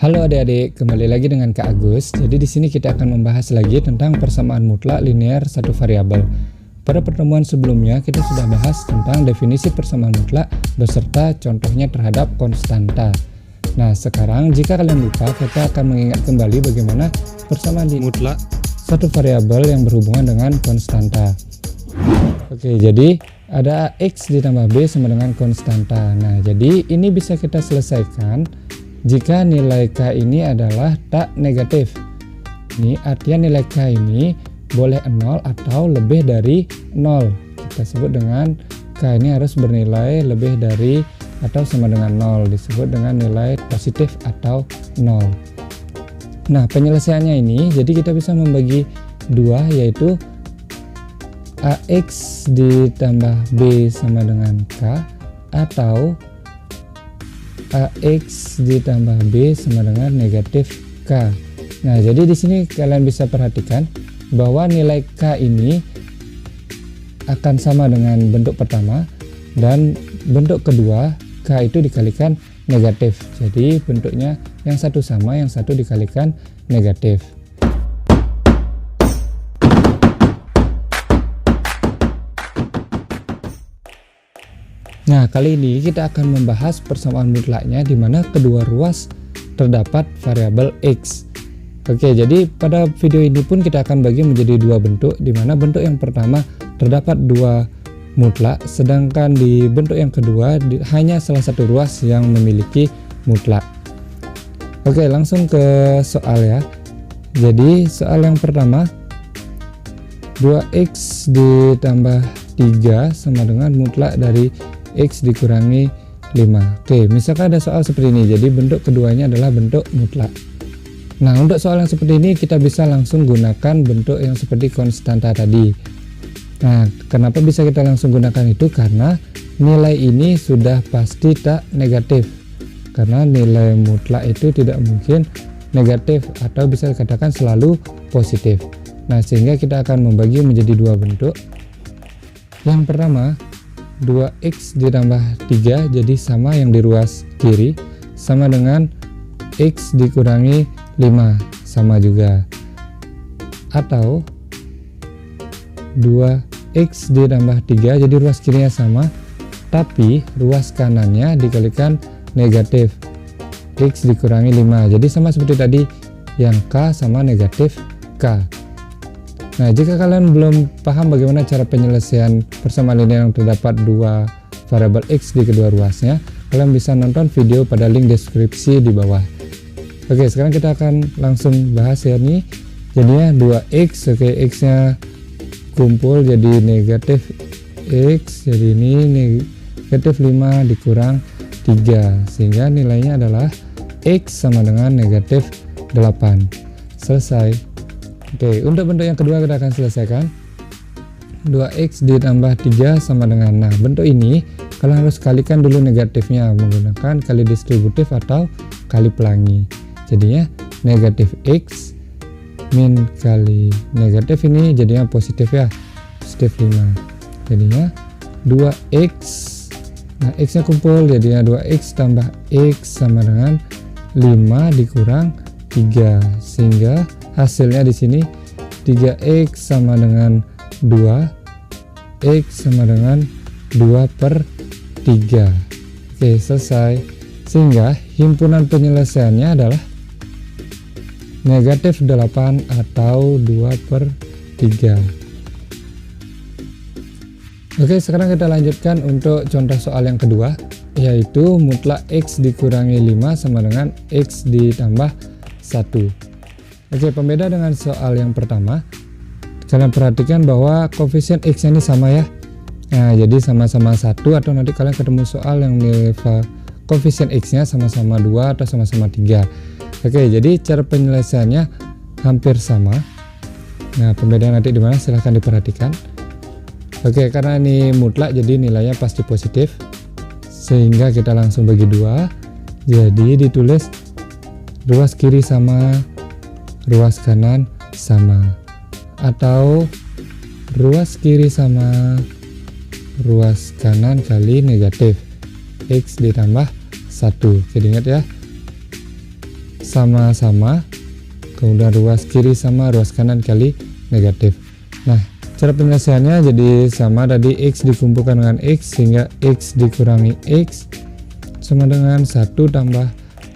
Halo adik-adik, kembali lagi dengan Kak Agus. Jadi di sini kita akan membahas lagi tentang persamaan mutlak linear satu variabel. Pada pertemuan sebelumnya kita sudah bahas tentang definisi persamaan mutlak beserta contohnya terhadap konstanta. Nah, sekarang jika kalian lupa, kita akan mengingat kembali bagaimana persamaan mutlak satu variabel yang berhubungan dengan konstanta. Oke, jadi ada X ditambah B sama dengan konstanta. Nah, jadi ini bisa kita selesaikan jika nilai K ini adalah tak negatif. Ini artinya nilai K ini boleh 0 atau lebih dari 0. Kita sebut dengan K ini harus bernilai lebih dari atau sama dengan 0. Disebut dengan nilai positif atau 0. Nah, penyelesaiannya ini, jadi kita bisa membagi dua, yaitu AX ditambah B sama dengan K, atau AX ditambah B sama dengan negatif K. Nah, jadi di sini kalian bisa perhatikan bahwa nilai K ini akan sama dengan bentuk pertama, dan bentuk kedua K itu dikalikan negatif. Jadi bentuknya yang satu sama, yang satu dikalikan negatif. Nah, kali ini kita akan membahas persamaan mutlaknya di mana kedua ruas terdapat variabel X. Oke, jadi pada video ini pun kita akan bagi menjadi dua bentuk, di mana bentuk yang pertama terdapat dua mutlak, sedangkan di bentuk yang kedua hanya salah satu ruas yang memiliki mutlak. Oke, langsung ke soal ya. Jadi soal yang pertama, 2x ditambah 3 sama dengan mutlak dari X dikurangi 5. Oke, misalkan ada soal seperti ini, jadi bentuk keduanya adalah bentuk mutlak. Nah, untuk soal yang seperti ini kita bisa langsung gunakan bentuk yang seperti konstanta tadi. Nah, kenapa bisa kita langsung gunakan itu? Karena nilai ini sudah pasti tak negatif, karena nilai mutlak itu tidak mungkin negatif atau bisa dikatakan selalu positif. Nah, sehingga kita akan membagi menjadi dua bentuk. Yang pertama, 2x ditambah 3, jadi sama yang di ruas kiri, sama dengan x dikurangi 5, sama juga. Atau 2x ditambah 3, jadi ruas kirinya sama, tapi ruas kanannya dikalikan negatif, x dikurangi 5, jadi sama seperti tadi, yang k sama negatif k. Nah, jika kalian belum paham bagaimana cara penyelesaian persamaan linear yang terdapat dua variabel X di kedua ruasnya, kalian bisa nonton video pada link deskripsi di bawah. Oke, sekarang kita akan langsung bahas ya nih. Jadinya 2x, oke, x nya kumpul jadi negatif x, jadi ini negatif 5 dikurang 3, sehingga nilainya adalah x sama dengan negatif 8. Selesai. Oke, untuk bentuk yang kedua kita akan selesaikan. 2x ditambah 3 sama dengan, nah bentuk ini kalian harus kalikan dulu negatifnya menggunakan kali distributif atau kali pelangi. Jadinya negatif x min kali negatif ini jadinya positif ya, positif 5. Jadinya 2x, nah x nya kumpul jadinya 2x tambah x sama dengan 5 dikurang 3, sehingga hasilnya di sini 3x sama dengan 2, x sama dengan 2/3. Oke, selesai. Sehingga himpunan penyelesaiannya adalah negatif 8 atau 2/3. Oke, sekarang kita lanjutkan untuk contoh soal yang kedua, yaitu mutlak x dikurangi 5 sama dengan x ditambah 1. Oke, pembeda dengan soal yang pertama, kalian perhatikan bahwa koefisien x ini sama ya. Nah, jadi sama-sama 1, atau nanti kalian ketemu soal yang nilai koefisien x nya sama-sama 2 atau sama-sama 3. Oke, jadi cara penyelesaiannya hampir sama. Nah, pembedaan nanti di mana silahkan diperhatikan. Oke, karena ini mutlak jadi nilainya pasti positif, sehingga kita langsung bagi dua. Jadi ditulis ruas kiri sama ruas kanan sama, atau ruas kiri sama ruas kanan kali negatif x ditambah 1. Jadi ingat ya, sama-sama, kemudian ruas kiri sama ruas kanan kali negatif. Nah, cara penyelesaiannya jadi sama tadi, X dikumpulkan dengan X sehingga X dikurangi X sama dengan 1 tambah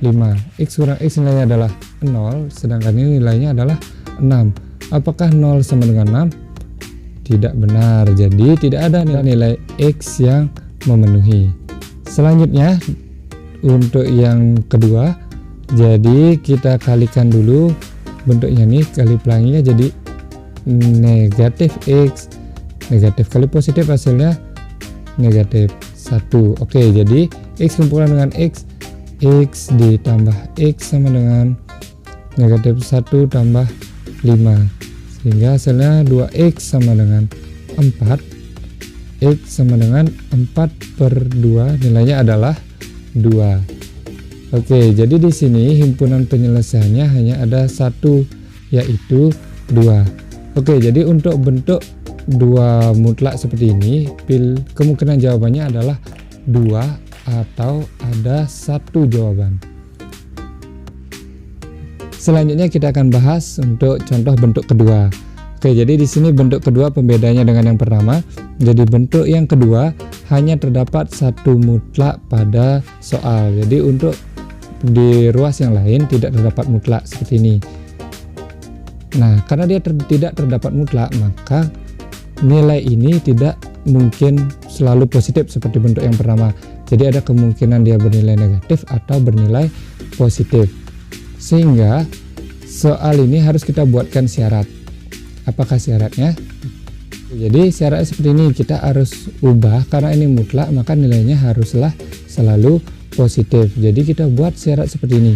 5. X kurang X nilainya adalah 0, sedangkan ini nilainya adalah 6. Apakah 0 sama dengan 6? Tidak benar, jadi tidak ada nilai X yang memenuhi. Selanjutnya untuk yang kedua, jadi kita kalikan dulu bentuknya nih, kali pelanginya jadi negatif X, negatif kali positif hasilnya negatif 1. Oke, jadi X kumpulan dengan X, X ditambah X sama dengan negatif 1 tambah 5, sehingga hasilnya 2X sama dengan 4. X sama dengan 4/2, nilainya adalah 2. Oke, jadi di sini himpunan penyelesaiannya hanya ada 1, yaitu 2. Oke, jadi untuk bentuk 2 mutlak seperti ini, kemungkinan jawabannya adalah 2 atau ada 1 jawaban. Selanjutnya kita akan bahas untuk contoh bentuk kedua. Oke, jadi di sini bentuk kedua pembedanya dengan yang pertama. Jadi bentuk yang kedua hanya terdapat 1 mutlak pada soal. Jadi untuk di ruas yang lain tidak terdapat mutlak seperti ini. Nah, karena dia tidak terdapat mutlak, maka nilai ini tidak mungkin selalu positif seperti bentuk yang pertama. Jadi ada kemungkinan dia bernilai negatif atau bernilai positif. Sehingga soal ini harus kita buatkan syarat. Apakah syaratnya? Jadi syaratnya seperti ini, kita harus ubah karena ini mutlak, maka nilainya haruslah selalu positif. Jadi kita buat syarat seperti ini.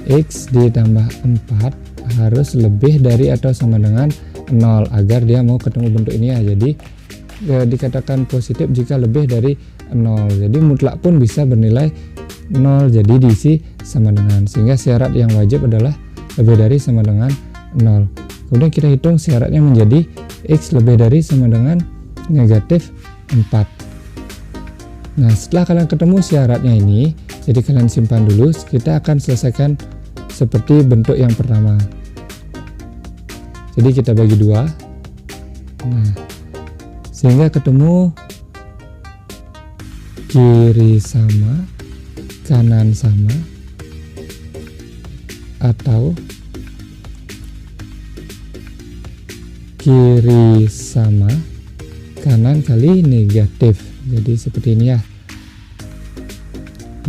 X ditambah 4 harus lebih dari atau sama dengan 0 agar dia mau ketemu bentuk ini ya. Jadi dikatakan positif jika lebih dari 0. Jadi mutlak pun bisa bernilai 0, jadi diisi sama dengan, sehingga syarat yang wajib adalah lebih dari sama dengan 0. Kemudian kita hitung syaratnya menjadi X lebih dari sama dengan negatif 4. Nah, setelah kalian ketemu syaratnya ini, jadi kalian simpan dulu, kita akan selesaikan seperti bentuk yang pertama. Jadi kita bagi 2. Nah, sehingga ketemu kiri sama, kanan sama, atau kiri sama, kanan kali negatif. Jadi seperti ini ya.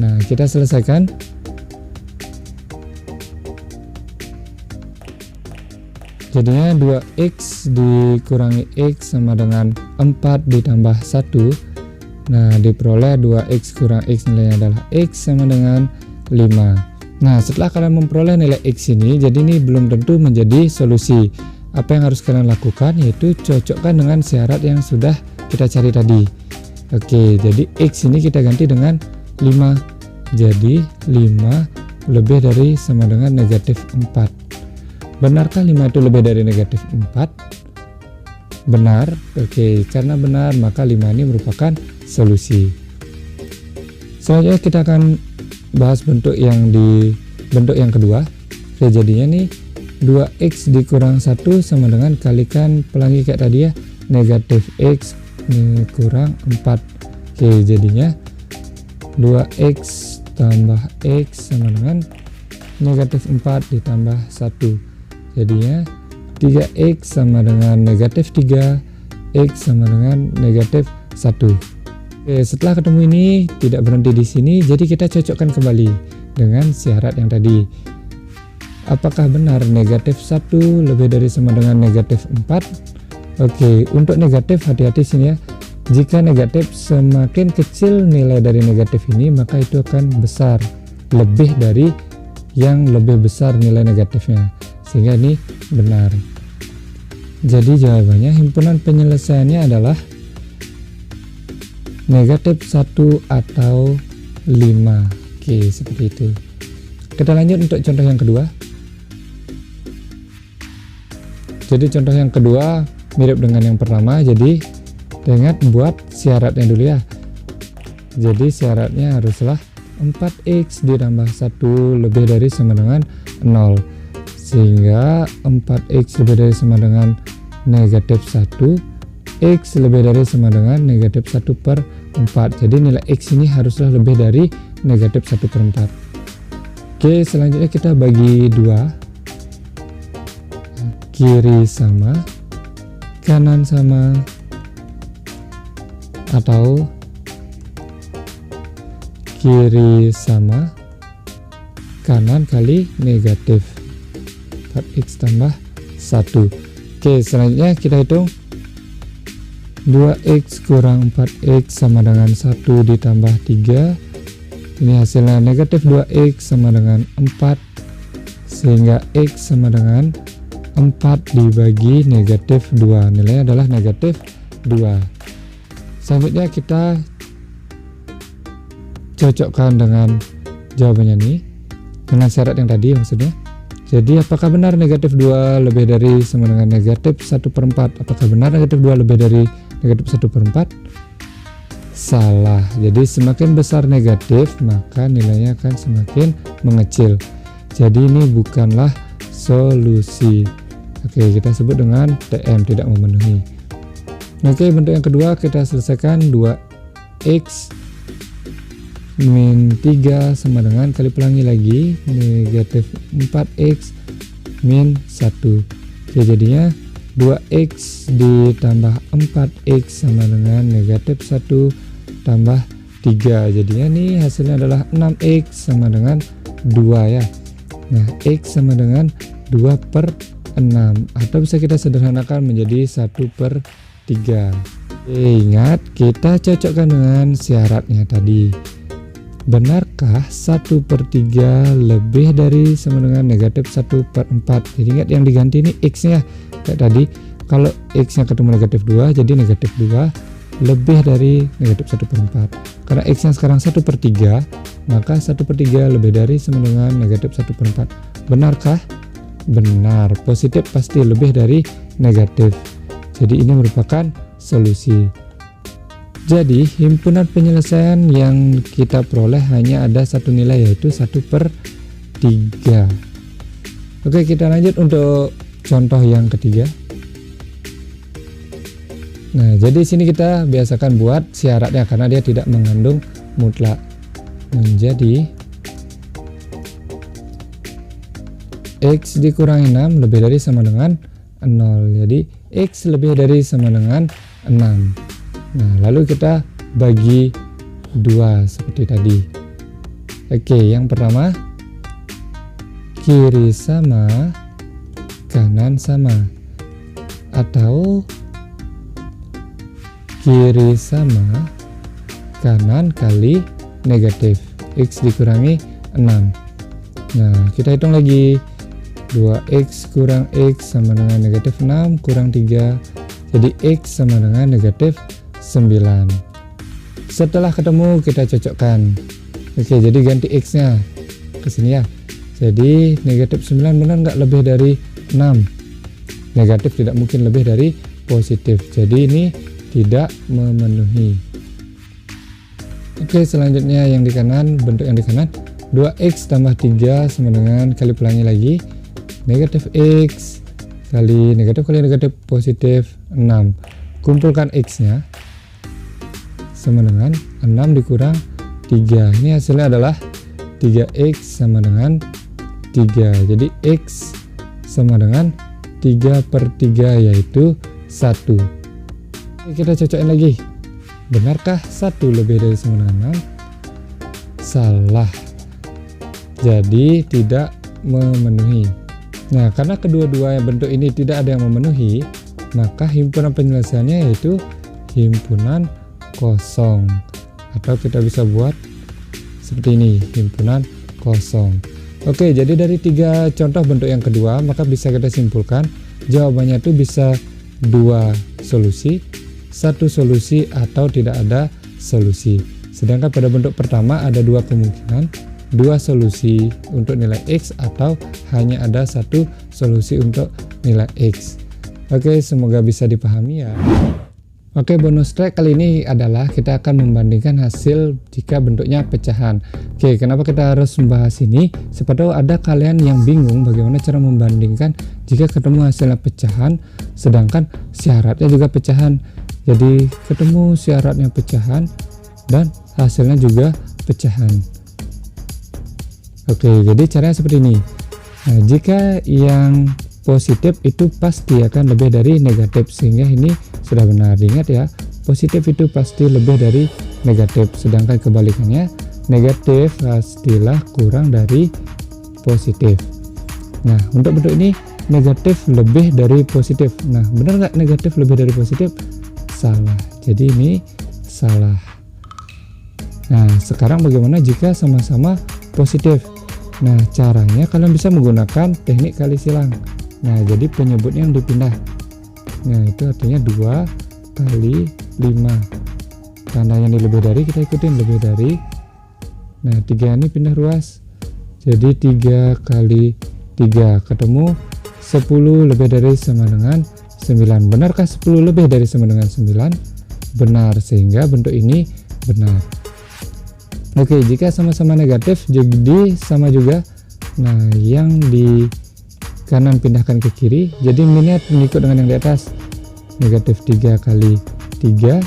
Nah, kita selesaikan. Jadinya 2X dikurangi X sama dengan 4 ditambah 1. Nah, diperoleh 2X kurang X nilainya adalah X sama dengan 5. Nah, setelah kalian memperoleh nilai X ini, jadi ini belum tentu menjadi solusi. Apa yang harus kalian lakukan yaitu cocokkan dengan syarat yang sudah kita cari tadi. Oke, jadi X ini kita ganti dengan 5. Jadi 5 lebih dari sama dengan negatif 4. Benarkah 5 itu lebih dari negatif 4? Benar. Oke, karena benar maka 5 ini merupakan solusi. Selanjutnya kita akan bahas bentuk yang kedua. Oke, jadinya nih 2X dikurang 1 sama dengan kalikan pelangi kayak tadi ya, negatif X kurang 4. Oke, jadinya 2X tambah X sama dengan negatif 4 ditambah 1. Jadinya 3X sama dengan negatif 3, X sama dengan negatif 1. Oke, setelah ketemu ini tidak berhenti di sini, jadi kita cocokkan kembali dengan syarat yang tadi. Apakah benar negatif 1 lebih dari sama dengan negatif 4? Oke, untuk negatif hati-hati sini ya. Jika negatif semakin kecil nilai dari negatif ini, maka itu akan besar, lebih dari yang lebih besar nilai negatifnya, sehingga ini benar. Jadi jawabannya himpunan penyelesaiannya adalah negatif 1 atau 5. Oke, seperti itu. Kita lanjut untuk contoh yang kedua. Jadi contoh yang kedua mirip dengan yang pertama, jadi ingat buat syaratnya dulu ya. Jadi syaratnya haruslah 4x ditambah 1 lebih dari sama dengan 0, sehingga 4x lebih dari sama dengan negatif 1, x lebih dari sama dengan negatif 1 per 4. Jadi nilai x ini haruslah lebih dari negatif 1 per 4. Oke, selanjutnya kita bagi 2. Kiri sama, kanan sama, atau kiri sama, kanan kali negatif 4x tambah 1. Oke, selanjutnya kita hitung 2x kurang 4x sama dengan 1 ditambah 3. Ini hasilnya negatif 2x sama dengan 4, sehingga x sama dengan 4 dibagi negatif 2, nilainya adalah negatif 2. Selanjutnya kita cocokkan dengan jawabannya nih, dengan syarat yang tadi maksudnya. Jadi apakah benar negatif 2 lebih dari sama dengan negatif 1 per 4? Apakah benar negatif 2 lebih dari negatif 1 per 4? Salah. Jadi semakin besar negatif maka nilainya akan semakin mengecil. Jadi ini bukanlah solusi. Oke, kita sebut dengan TM, tidak memenuhi. Oke, bentuk yang kedua kita selesaikan. 2x min 3 sama dengan, kali pelangi lagi, negatif 4x min 1. Oke, jadinya 2x ditambah 4x sama dengan negatif 1 tambah 3. Jadinya nih hasilnya adalah 6x sama dengan 2 ya. Nah, x sama dengan 2 per 6, atau bisa kita sederhanakan menjadi 1 per 3. Ingat, kita cocokkan dengan syaratnya tadi. Benarkah 1 per 3 lebih dari sama dengan negatif 1 per 4? Jadi ingat yang diganti ini x nya kayak tadi. Kalau x nya ketemu negatif 2, jadi negatif 2 lebih dari negatif 1 per 4. Karena x nya sekarang 1 per 3, maka 1 per 3 lebih dari sama dengan negatif 1 per 4. Benarkah? Benar, positif pasti lebih dari negatif. Jadi ini merupakan solusi. Jadi himpunan penyelesaian yang kita peroleh hanya ada satu nilai, yaitu 1 per 3. Oke, kita lanjut untuk contoh yang ketiga. Nah, jadi sini kita biasakan buat syaratnya karena dia tidak mengandung mutlak. Menjadi x dikurangi 6 lebih dari sama dengan 0. Jadi x lebih dari sama dengan 6. Nah, lalu kita bagi 2 seperti tadi. Oke, yang pertama, kiri sama, kanan sama, atau kiri sama, kanan kali negatif x dikurangi 6. Nah, kita hitung lagi. 2x kurang x sama dengan negatif 6 kurang 3, jadi x sama dengan negatif 9. Setelah ketemu kita cocokkan. Oke, jadi ganti x nya ke sini ya. Jadi negatif 9 benar nggak lebih dari 6? Negatif tidak mungkin lebih dari positif, jadi ini tidak memenuhi. Oke, selanjutnya yang di kanan, bentuk yang di kanan, 2x tambah 3 sama dengan, kali pelangi lagi, negatif x kali negatif positif 6. Kumpulkan x nya sama dengan 6 dikurang 3. Ini hasilnya adalah 3x sama dengan 3. Jadi x sama dengan 3 per 3, yaitu 1. Kita cocokin lagi. Benarkah 1 lebih dari sama dengan 6? Salah. Jadi tidak memenuhi. Nah, karena kedua-dua bentuk ini tidak ada yang memenuhi, maka himpunan penyelesaiannya yaitu himpunan kosong. Atau kita bisa buat seperti ini, himpunan kosong. Oke, jadi dari 3 contoh bentuk yang kedua, maka bisa kita simpulkan jawabannya itu bisa 2 solusi, 1 solusi, atau tidak ada solusi. Sedangkan pada bentuk pertama ada 2 kemungkinan, 2 solusi untuk nilai x, atau hanya ada 1 solusi untuk nilai x. Oke, semoga bisa dipahami ya. Oke, bonus track kali ini adalah kita akan membandingkan hasil jika bentuknya pecahan. Oke, kenapa kita harus membahas ini? Siapa tahu ada kalian yang bingung bagaimana cara membandingkan jika ketemu hasilnya pecahan, sedangkan syaratnya juga pecahan. Jadi ketemu syaratnya pecahan dan hasilnya juga pecahan. Oke, jadi caranya seperti ini. Nah, jika yang positif itu pasti akan lebih dari negatif, sehingga ini sudah benar. Diingat ya, positif itu pasti lebih dari negatif, sedangkan kebalikannya negatif pastilah kurang dari positif. Nah, untuk bentuk ini negatif lebih dari positif. Nah, benar nggak negatif lebih dari positif? Salah. Jadi ini salah. Nah, sekarang bagaimana jika sama-sama positif? Nah, caranya kalian bisa menggunakan teknik kali silang. Nah, jadi penyebutnya yang dipindah. Nah, itu artinya 2 kali 5. Tandanya ini lebih dari, kita ikutin lebih dari. Nah, 3 ini pindah ruas. Jadi 3 kali 3 ketemu 10 lebih dari sama dengan 9. Benarkah 10 lebih dari sama dengan 9? Benar, sehingga bentuk ini benar. Oke, jika sama-sama negatif jadi sama juga. Nah, yang di kanan pindahkan ke kiri, jadi minnya mengikut dengan yang di atas. Negatif 3 kali 3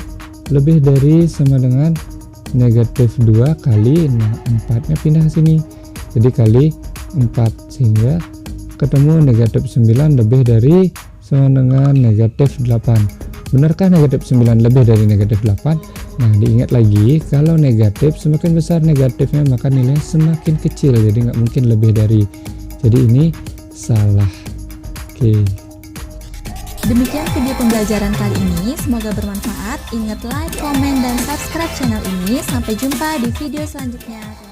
lebih dari sama dengan negatif 2 kali, nah 4 nya pindah ke sini, jadi kali 4, sehingga ketemu negatif 9 lebih dari sama dengan negatif 8. Benarkah negatif 9 lebih dari negatif 8? Nah, diingat lagi, kalau negatif semakin besar negatifnya maka nilainya semakin kecil, jadi nggak mungkin lebih dari. Jadi ini salah. Oke. Demikian video pembelajaran kali ini, semoga bermanfaat. Ingat like, komen, dan subscribe channel ini. Sampai jumpa di video selanjutnya.